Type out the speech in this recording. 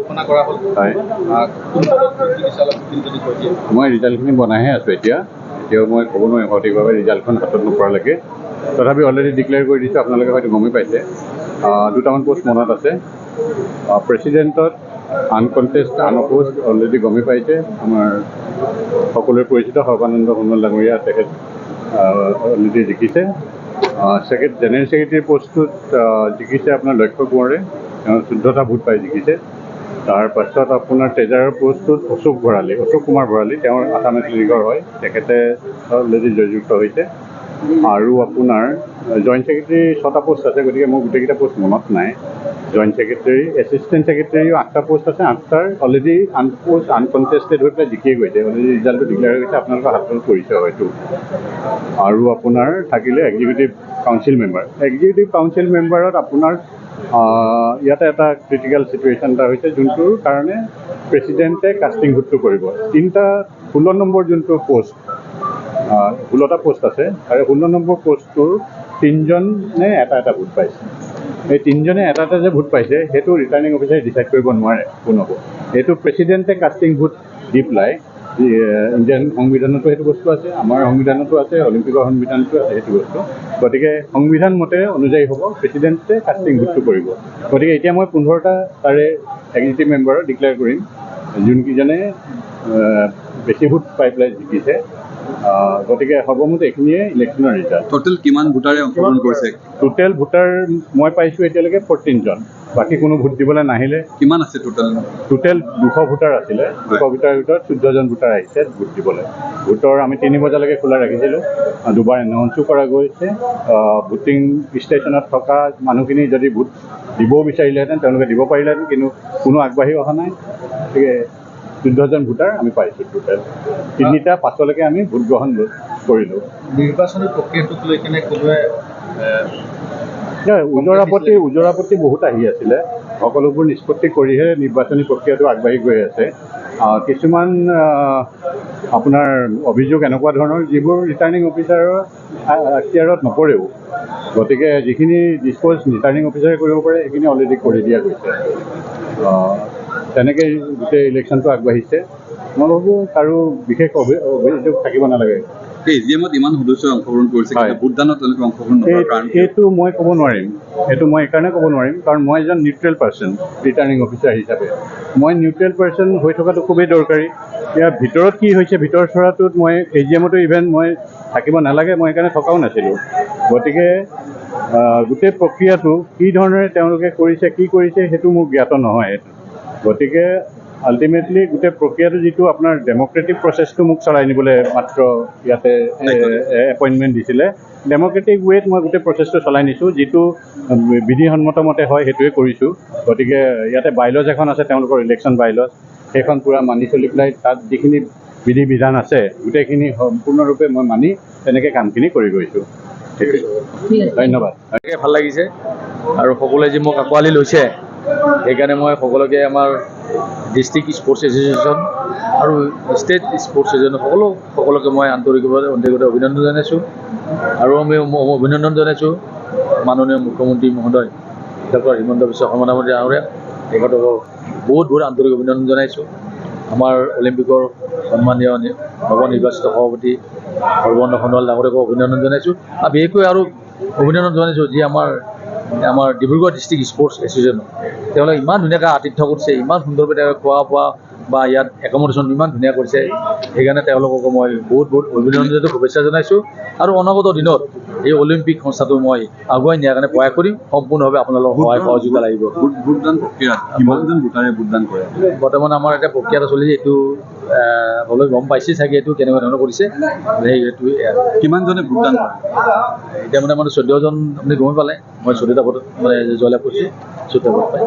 ঘোষণা কৰা হ'ল হয় মই ৰিজাল্টখিনি বনাইহে আছোঁ এতিয়াও মই ক'ব নোৱাৰিম সঠিকভাৱে ৰিজাল্টখন হাতত নপৰালৈকে তথাপি অলৰেডি ডিক্লেয়াৰ কৰি দিছোঁ আপোনালোকে হয়তো গমেই পাইছে দুটামান পোষ্ট মনত আছে প্ৰেচিডেণ্টত আনকণ্টেষ্ট আনঅপ'জড অলৰেডি গমেই পাইছে আমাৰ সকলোৰে পৰিচিত সৰ্বানন্দ সোণোৱাল ডাঙৰীয়া তেখেত অলৰেডি জিকিছে জেনেৰেল ছেক্ৰেটাৰী পোষ্টটোত জিকিছে আপোনাৰ লক্ষ্য কোঁৱৰে তেওঁ 14টা ভোট পাই জিকিছে তাৰপাছত আপোনাৰ ট্ৰেজাৰাৰ পোষ্টটোত অশোক কুমাৰ ভৰালী তেওঁৰ আছামিজ লীগৰ হয় তেখেতে অলৰেডি জয়যুক্ত হৈছে আৰু আপোনাৰ জইণ্ট ছেক্ৰেটাৰী 6টা পোষ্ট আছে গতিকে মোৰ গোটেইকেইটা পোষ্ট মনত নাই জইণ্ট ছেক্ৰেটাৰী এছিষ্টেণ্ট ছেক্ৰেটাৰীও 8টা পোষ্ট আছে 8টাৰ অলৰেডি আনকণ্টেষ্টেড হৈ পেলাই জিকিয়ে গৈছে অলৰেডি ৰিজাল্টটো ডিক্লেয়াৰ হৈছে আপোনালোকৰ হাতত কৰিছে হয়তো আৰু আপোনাৰ থাকিলে এক্সিকিউটিভ কাউঞ্চিল মেম্বাৰত আপোনাৰ ইয়াতে এটা ক্ৰিটিকেল চিটুৱেশ্যন এটা হৈছে যোনটোৰ কাৰণে প্ৰেচিডেণ্টে কাষ্টিং ভোটটো কৰিব 16 নম্বৰ যোনটো পোষ্ট 16টা পোষ্ট আছে আৰু 16 নম্বৰ পোষ্টটোৰ 3জনে এটা ভোট পাইছে এই 3জনে এটা যে ভোট পাইছে সেইটো ৰিটাৰ্ণিং অফিচাৰে ডিচাইড কৰিব নোৱাৰে কোন হ'ব এইটো প্ৰেচিডেণ্টে কাষ্টিং ভোট দি পেলাই ইণ্ডিয়ান সংবিধানতো সেইটো বস্তু আছে আমাৰ সংবিধানতো আছে অলিম্পিকৰ সংবিধানতো আছে সেইটো বস্তু গতিকে সংবিধান মতে অনুযায়ী হ'ব প্ৰেচিডেণ্টে কাষ্টিং ভোটটো কৰিব গতিকে এতিয়া মই 15টা তাৰে এক্সিকিউটিভ মেম্বাৰৰ ডিক্লেয়াৰ কৰিম যোনকেইজনে বেছি ভোট পাই পেলাই জিকিছে গতিকে সৰ্বমুঠ এইখিনিয়ে ইলেকশ্যনৰ ৰিজাল্ট টোটেল কিমান ভোটাৰে অংশগ্ৰহণ কৰিছে টোটেল ভোটাৰ মই পাইছোঁ এতিয়ালৈকে 14জন বাকী কোনো ভোট দিবলৈ নাহিলে কিমান আছে টোটেল 200 ভোটাৰ আছিলে 200 ভোটাৰৰ ভিতৰত 14জন ভোটাৰ আহিছে ভোট দিবলৈ ভোটৰ আমি 3 বজালৈকে খোলা ৰাখিছিলোঁ দুবাৰ এনাউন্সো কৰা গৈছে ভোটিং ষ্টেচনত থকা মানুহখিনি যদি ভোট দিবও বিচাৰিলেহেঁতেন তেওঁলোকে দিব পাৰিলেহেঁতেন কিন্তু কোনো আগবাঢ়ি অহা নাই গতিকে 14জন ভোটাৰ আমি পাইছোঁ টোটেল 3টা পাছলৈকে আমি ভোট গ্ৰহণ কৰিলোঁ নিৰ্বাচনী প্ৰক্ৰিয়াটোক লৈ কিনে কোনোৱে ওজৰাপতি বহুত আহি আছিলে সকলোবোৰ নিষ্পত্তি কৰিহে নিৰ্বাচনী প্ৰক্ৰিয়াটো আগবাঢ়ি গৈ আছে কিছুমান আপোনাৰ অভিযোগ এনেকুৱা ধৰণৰ যিবোৰ ৰিটাৰ্ণিং অফিচাৰৰ এখতিয়াৰত নপৰেও গতিকে যিখিনি ডিছপ'জ ৰিটাৰ্ণিং অফিচাৰে কৰিব পাৰে সেইখিনি অলৰেডি কৰি দিয়া গৈছে তেনেকৈ গোটেই ইলেকশ্যনটো আগবাঢ়িছে মই ভাবোঁ কাৰো বিশেষ অভিযোগ থাকিব নালাগে ইমান সদস্যই অংশগ্ৰহণ কৰিছে ভোটদানত তেওঁলোকে অংশগ্ৰহণ এইটো মই ক'ব নোৱাৰিম এইটো মই এইকাৰণে ক'ব নোৱাৰিম কাৰণ মই এজন নিউট্ৰেল পাৰ্চন ৰিটাৰ্ণিং অফিচাৰ হিচাপে মই নিউট্ৰেল পাৰ্চন হৈ থকাটো খুবেই দৰকাৰী ইয়াৰ ভিতৰত কি হৈছে ভিতৰ চৰাটোত মই AGM-তো ইভেন মই থাকিব নালাগে মই সেইকাৰণে থকাও নাছিলোঁ গতিকে গোটেই প্ৰক্ৰিয়াটো কি ধৰণেৰে তেওঁলোকে কৰিছে কি কৰিছে সেইটো মোৰ জ্ঞাত নহয় গতিকে আল্টিমেটলি গোটেই প্ৰক্ৰিয়াটো যিটো আপোনাৰ ডেম'ক্ৰেটিক প্ৰচেছটো মোক চলাই নিবলৈ মাত্ৰ ইয়াতে এপইণ্টমেণ্ট দিছিলে ডেম'ক্ৰেটিক ৱেত মই গোটেই প্ৰচেছটো চলাই নিছোঁ যিটো বিধিসন্মত মতে হয় সেইটোৱে কৰিছোঁ গতিকে ইয়াতে বাইলজ এখন আছে তেওঁলোকৰ ইলেকশ্যন বাইলজ সেইখন পূৰা মানি চলি পেলাই তাত যিখিনি বিধি বিধান আছে গোটেইখিনি সম্পূৰ্ণৰূপে মই মানি তেনেকৈ কামখিনি কৰি গৈছোঁ ঠিক আছে ধন্যবাদ ভাল লাগিছে আৰু সকলোৱে যি মোক আঁকোৱালি লৈছে সেইকাৰণে মই সকলোকে আমাৰ ডিষ্ট্ৰিক্ট স্পৰ্টছ এছ'চিয়েশ্যন আৰু ষ্টেট স্পৰ্টছ এছ'চিয়েশ্যন সকলোকে মই আন্তৰিকভাৱে অভিনন্দন জনাইছোঁ আৰু আমি অভিনন্দন জনাইছোঁ মাননীয় মুখ্যমন্ত্ৰী মহোদয় ডক্টৰ হিমন্ত বিশ্ব শৰ্মা ডাঙৰীয়া তেখেতক বহুত আন্তৰিক অভিনন্দন জনাইছোঁ আমাৰ অলিম্পিকৰ সন্মানীয় নৱনিৰ্বাচিত সভাপতি সৰ্বানন্দ সোণোৱাল ডাঙৰীয়াকো অভিনন্দন জনাইছোঁ আৰু বিশেষকৈ আৰু অভিনন্দন জনাইছোঁ যি আমাৰ ডিব্ৰুগড় ডিষ্ট্ৰিক্ট স্পৰ্টছ এছ'চিয়েশ্যন তেওঁলোকে ইমান ধুনীয়াকৈ আতিথ্য কৰিছে ইমান সুন্দৰকৈ তেওঁলোকে খোৱা বোৱা বা ইয়াত একমডেশ্যন ইমান ধুনীয়া কৰিছে সেইকাৰণে তেওঁলোককো মই বহুত অভিনন্দন শুভেচ্ছা জনাইছোঁ আৰু অনাগত দিনত এই অলিম্পিক সংস্থাটো মই আগুৱাই নিয়াৰ কাৰণে প্ৰয়াস কৰিম সম্পূৰ্ণভাৱে আপোনালোকৰ সহায় সহযোগিতা লাগিব ভোটদান প্ৰক্ৰিয়াত কিমানজন ভোটাৰে ভোটদান কৰে বৰ্তমান আমাৰ এটা প্ৰক্ৰিয়া এটা চলিছে এইটো হ'লেও গম পাইছে চাগে এইটো কেনেকুৱা ধৰণৰ কৰিছে সেইটো কিমানজনে ভোটদান কৰে এতিয়া মানে 14জন আপুনি গমেই পালে মই 14টা ভোটত মানে জয়লাভ কৰিছোঁ 14টা ভোট পাই